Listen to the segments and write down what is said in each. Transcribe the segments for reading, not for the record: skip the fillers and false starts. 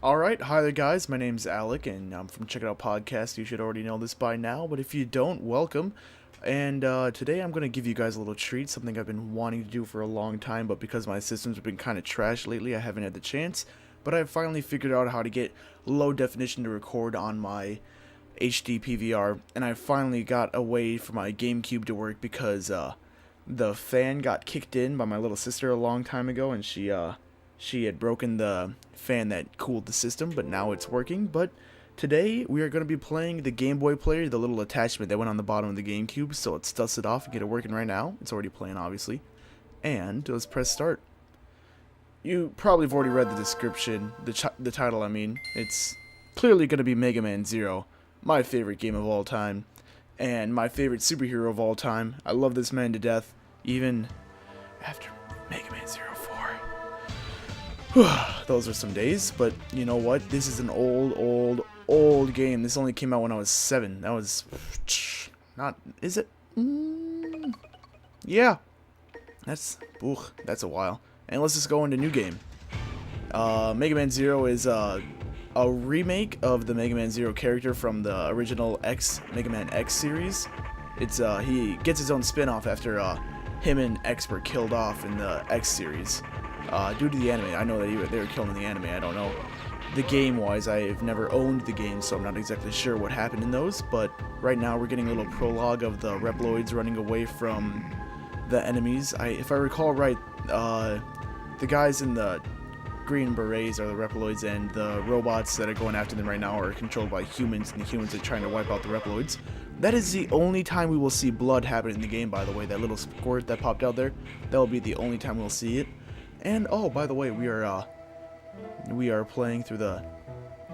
Alright, hi there guys, my name's Alec, and I'm from Check It Out Podcast. You should already know this by now, but if you don't, welcome. And today I'm going to give you guys a little treat, something I've been wanting to do for a long time, but because my systems have been kind of trash lately, I haven't had the chance. But I've finally figured out how to get low definition to record on my HD PVR, and I finally got a way for my GameCube to work because the fan got kicked in by my little sister a long time ago, and she had broken the fan that cooled the system, but now it's working. But today we are going to be playing the Game Boy player, the little attachment that went on the bottom of the GameCube, so let's dust it off and get it working right now. It's already playing, obviously. And let's press start. You probably have already read the description, the title I mean. It's clearly going to be Megaman Zero, my favorite game of all time, and my favorite superhero of all time. I love this man to death, even after Megaman Zero 4. Those are some days, but you know what? This is an old game. This only came out when I was 7. That was not. Is it? Yeah. That's a while. And let's just go into new game. Mega Man Zero is a remake of the Mega Man Zero character from the original Mega Man X series. It's he gets his own spin-off after him and X were killed off in the X series. Due to the anime. I know that they were killed in the anime. I don't know the game-wise. I've never owned the game, so I'm not exactly sure what happened in those. But right now we're getting a little prologue of the Reploids running away from the enemies. If I recall right, the guys in the green berets are the Reploids, and the robots that are going after them right now are controlled by humans, and the humans are trying to wipe out the Reploids. That is the only time we will see blood happen in the game, by the way. That little squirt that popped out there, that will be the only time we'll see it. And oh, by the way, we are playing through the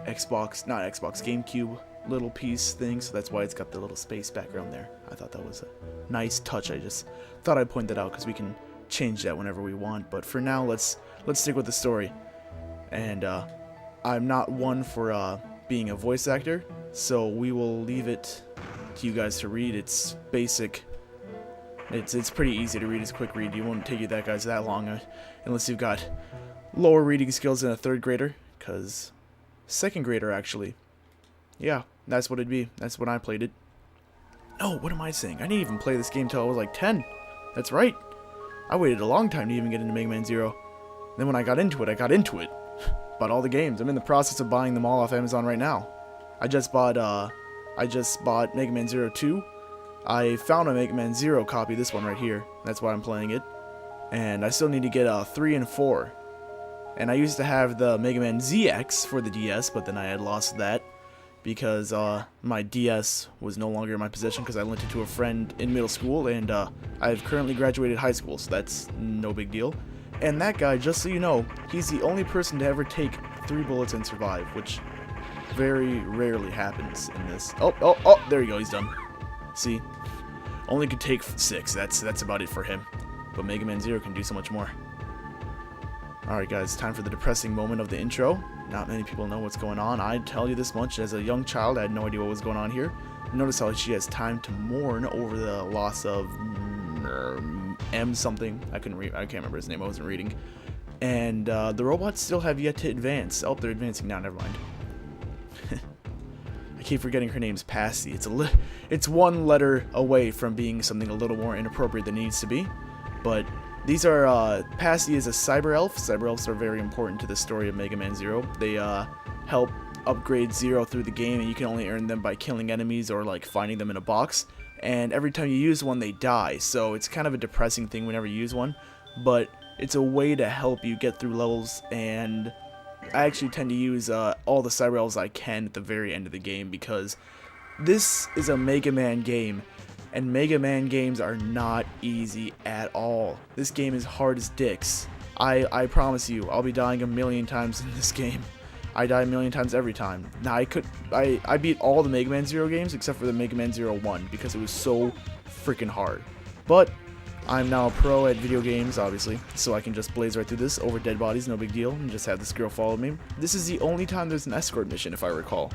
GameCube little piece thing, so that's why it's got the little space background there. I thought that was a nice touch. I just thought I'd point that out because we can change that whenever we want. But for now, let's stick with the story. And I'm not one for being a voice actor, so we will leave it to you guys to read. It's basic. It's pretty easy to read. It's a quick read. You won't take you guys that long unless you've got lower reading skills than a 3rd grader, because 2nd grader actually. Yeah, that's what it'd be. That's when I played it. No, what am I saying? I didn't even play this game till I was like 10. That's right. I waited a long time to even get into Mega Man Zero. Then when I got into it, I got into it. Bought all the games. I'm in the process of buying them all off Amazon right now. I just bought Mega Man Zero 2. I found a Mega Man Zero copy, this one right here. That's why I'm playing it. And I still need to get 3 and 4. And I used to have the Mega Man ZX for the DS, but then I had lost that because my DS was no longer in my possession because I lent it to a friend in middle school, and I've currently graduated high school, so that's no big deal. And that guy, just so you know, he's the only person to ever take 3 bullets and survive, which very rarely happens in this. Oh, there you go, he's done. See, only could take 6. That's about it for him. But Mega Man Zero can do so much more. Alright guys, time for the depressing moment of the intro. Not many people know what's going on. I tell you this much, as a young child, I had no idea what was going on here. Notice how she has time to mourn over the loss of M something. I can't remember his name, I wasn't reading. And the robots still have yet to advance. Oh, they're advancing now, never mind. I keep forgetting her name's Passy. It's one letter away from being something a little more inappropriate than it needs to be. But these are, Passy is a cyber elf. Cyber elves are very important to the story of Mega Man Zero. They help upgrade Zero through the game, and you can only earn them by killing enemies or like finding them in a box. And every time you use one, they die. So it's kind of a depressing thing whenever you use one. But it's a way to help you get through levels, and I actually tend to use all the cyber elves I can at the very end of the game because this is a Mega Man game, and Mega Man games are not easy at all. This game is hard as dicks. I promise you, I'll be dying a million times in this game. I die a million times every time. Now I beat all the Mega Man Zero games except for the Mega Man Zero 1 because it was so freaking hard. But I'm now a pro at video games, obviously, so I can just blaze right through this over dead bodies, no big deal, and just have this girl follow me. This is the only time there's an escort mission, if I recall.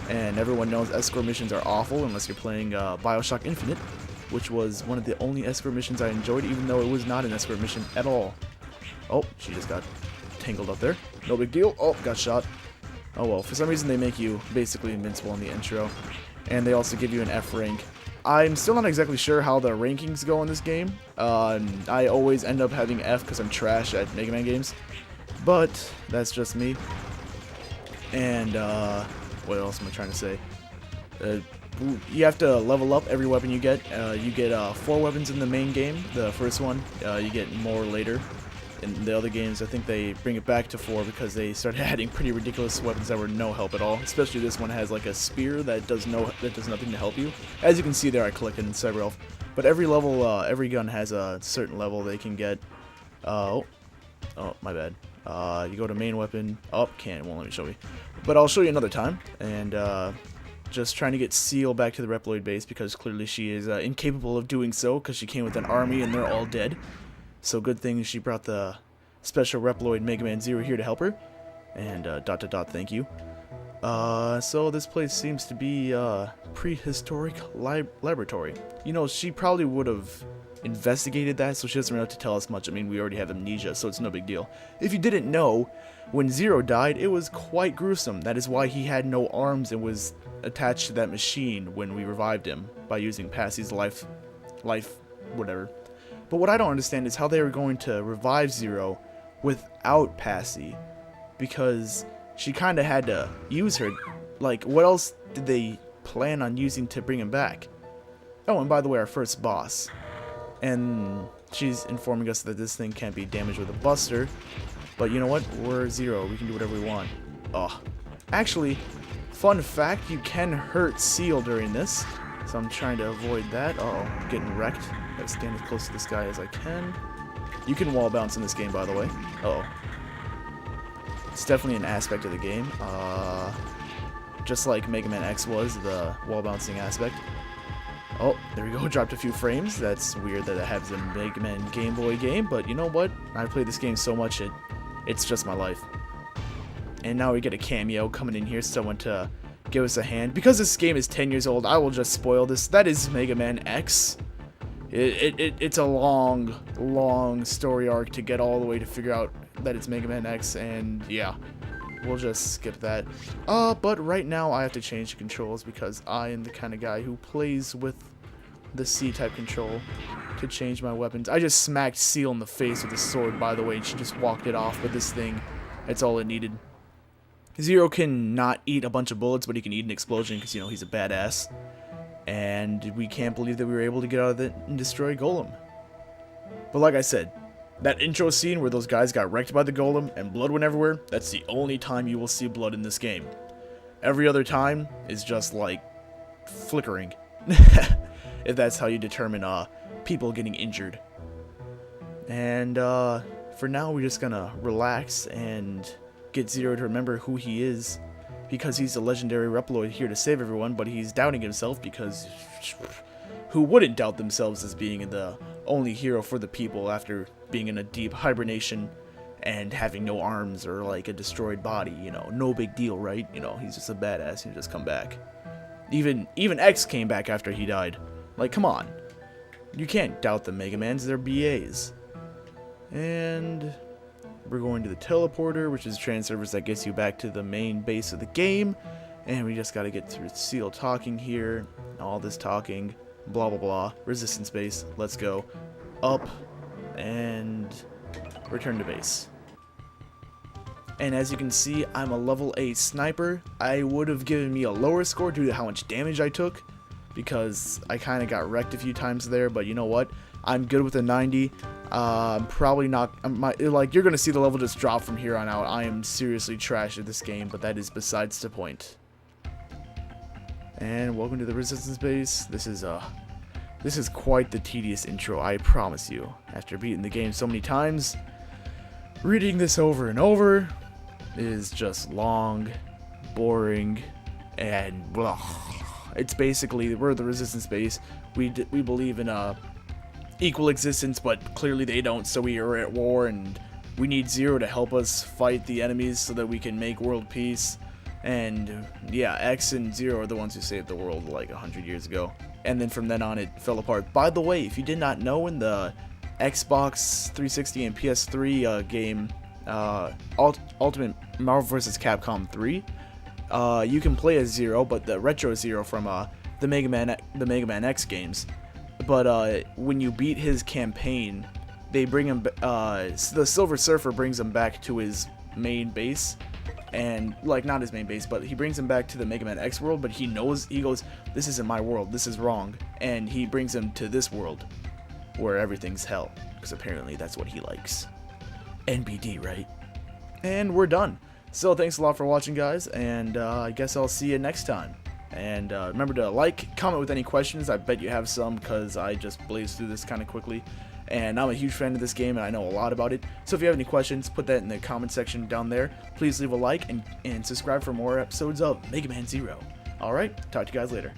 And everyone knows escort missions are awful unless you're playing Bioshock Infinite, which was one of the only escort missions I enjoyed, even though it was not an escort mission at all. Oh, she just got tangled up there. No big deal. Oh, got shot. Oh well, for some reason they make you basically invincible in the intro. And they also give you an F rank. I'm still not exactly sure how the rankings go in this game. I always end up having F because I'm trash at Mega Man games. But that's just me. And what else am I trying to say? You have to level up every weapon you get. You get 4 weapons in the main game. The first one, you get more later. In the other games, I think they bring it back to 4 because they started adding pretty ridiculous weapons that were no help at all. Especially this one has like a spear that does nothing to help you. As you can see there, I collected in Cyber Elf. But every level, every gun has a certain level they can get. Oh, my bad. You go to main weapon. Oh, won't let me show me. But I'll show you another time. And just trying to get Seal back to the Reploid base because clearly she is incapable of doing so because she came with an army and they're all dead. So good thing she brought the special Reploid Megaman Zero here to help her. And thank you. So this place seems to be a prehistoric laboratory. You know, she probably would have investigated that, so she doesn't really have to tell us much. I mean, we already have amnesia, so it's no big deal. If you didn't know, when Zero died, it was quite gruesome. That is why he had no arms and was attached to that machine when we revived him by using Passy's life whatever. But what I don't understand is how they were going to revive Zero without Passy, because she kind of had to use her. Like, what else did they plan on using to bring him back? Oh, and by the way, our first boss. And she's informing us that this thing can't be damaged with a buster. But you know what? We're Zero. We can do whatever we want. Oh. Actually, fun fact, you can hurt Seal during this. So I'm trying to avoid that. Uh-oh, getting wrecked. Gotta stand as close to this guy as I can. You can wall bounce in this game, by the way. Uh-oh. It's definitely an aspect of the game. Just like Mega Man X was, the wall bouncing aspect. Oh, there we go. Dropped a few frames. That's weird that it has a Mega Man Game Boy game, but you know what? I played this game so much, it's just my life. And now we get a cameo coming in here, someone to give us a hand. Because this game is 10 years old, I will just spoil this. That is Mega Man X. It's a long story arc to get all the way to figure out that it's Mega Man X, and yeah, we'll just skip that. But right now I have to change the controls because I am the kind of guy who plays with the C-type control to change my weapons. I just smacked Seal in the face with a sword, by the way, and she just walked it off with this thing. That's all it needed. Zero can not eat a bunch of bullets, but he can eat an explosion because, you know, he's a badass. And we can't believe that we were able to get out of it and destroy Golem. But like I said, that intro scene where those guys got wrecked by the Golem and blood went everywhere, that's the only time you will see blood in this game. Every other time is just like flickering. If that's how you determine people getting injured. And for now we're just gonna relax and get Zero to remember who he is. Because he's a legendary Reploid here to save everyone, but he's doubting himself because who wouldn't doubt themselves as being the only hero for the people after being in a deep hibernation and having no arms or like a destroyed body, you know, no big deal, right? You know, he's just a badass and just come back. Even X came back after he died. Like, come on. You can't doubt the Mega Mans, they're BAs. And we're going to the teleporter, which is a train service that gets you back to the main base of the game. And we just gotta get through Seal talking here. All this talking. Blah, blah, blah. Resistance base. Let's go. Up. And return to base. And as you can see, I'm a level 8 sniper. I would have given me a lower score due to how much damage I took, because I kind of got wrecked a few times there. But you know what? I'm good with a 90. I'm probably not, like, you're gonna see the level just drop from here on out. I am seriously trash at this game, but that is besides the point. And welcome to the resistance base. This is quite the tedious intro, I promise you. After beating the game so many times, reading this over and over is just long, boring, and blah. It's basically, we're the resistance base. We believe in equal existence, but clearly they don't, so we are at war, and we need Zero to help us fight the enemies so that we can make world peace. And yeah, X and Zero are the ones who saved the world like 100 years ago. And then from then on it fell apart. By the way, if you did not know, in the Xbox 360 and PS3 game, Ultimate Marvel vs. Capcom 3, you can play as Zero, but the retro Zero from the Mega Man X games. But when you beat his campaign, they bring him. The Silver Surfer brings him back to his main base, and like not his main base, but he brings him back to the Mega Man X world. But he goes, this isn't my world. This is wrong, and he brings him to this world, where everything's hell, because apparently that's what he likes. NBD, right? And we're done. So thanks a lot for watching, guys, and I guess I'll see you next time. And remember to like, comment with any questions. I bet you have some, because I just blazed through this kind of quickly. And I'm a huge fan of this game, and I know a lot about it. So if you have any questions, put that in the comment section down there. Please leave a like and subscribe for more episodes of Mega Man Zero. Alright, talk to you guys later.